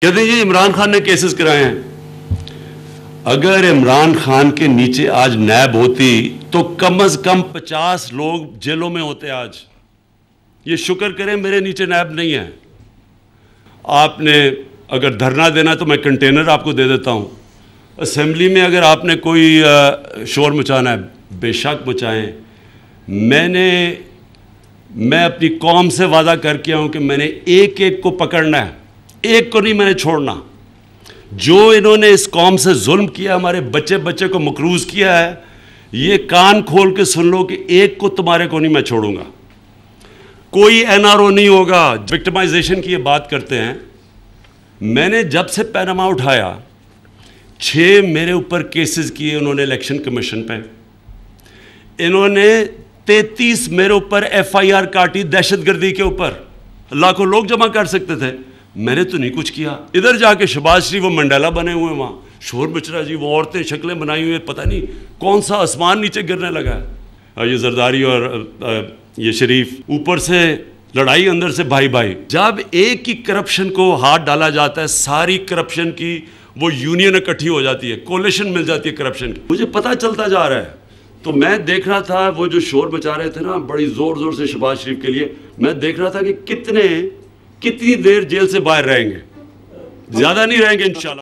کہتے ہیں عمران خان نے کیسز کرائے ہیں. اگر عمران خان کے نیچے آج نیب ہوتی تو کم از کم 50 لوگ جیلوں میں ہوتے آج. یہ شکر کریں میرے نیچے نیب نہیں ہے. آپ نے اگر دھرنا دینا تو میں کنٹینر آپ کو دے دیتا ہوں. اسمبلی میں اگر آپ نے کوئی شور مچانا ہے بے شک مچائیں. میں اپنی قوم سے وعدہ کر کے ہوں کہ میں نے ایک ایک کو پکڑنا ہے, ایک کو نہیں میں نے چھوڑنا. جو انہوں نے اس قوم سے ظلم کیا, ہمارے بچے بچے کو مکروز کیا ہے, یہ کان کھول کے سن لو کہ ایک کو تمہارے کو نہیں میں چھوڑوں گا. کوئی NRO نہیں ہوگا. وکٹمائزیشن کی یہ بات کرتے ہیں. میں نے جب سے پیناما اٹھایا 6 میرے اوپر کیسز کیے انہوں نے الیکشن کمیشن پہ. انہوں نے 33 میرے اوپر FIR کاٹی دہشت گردی کے اوپر. لاکھوں لوگ جمع کر سکتے تھے, میں نے تو نہیں کچھ کیا. ادھر جا کے شہباز شریف وہ منڈیلا بنے ہوئے ہیں, وہاں شور مچ رہا جی, وہ عورتیں شکلیں بنائی ہوئی ہیں, پتہ نہیں کون سا آسمان نیچے گرنے لگا ہے. اور یہ زرداری اور یہ شریف اوپر سے لڑائی, اندر سے بھائی بھائی. جب ایک کی کرپشن کو ہاتھ ڈالا جاتا ہے, ساری کرپشن کی وہ یونین اکٹھی ہو جاتی ہے, کولیشن مل جاتی ہے کرپشن کی. مجھے پتہ چلتا جا رہا ہے. تو میں دیکھ رہا تھا وہ جو شور مچا رہے تھے نا بڑی زور زور سے شہباز شریف کے لیے, میں دیکھ رہا تھا کہ کتنی دیر جیل سے باہر رہیں گے. زیادہ نہیں رہیں گے انشاءاللہ.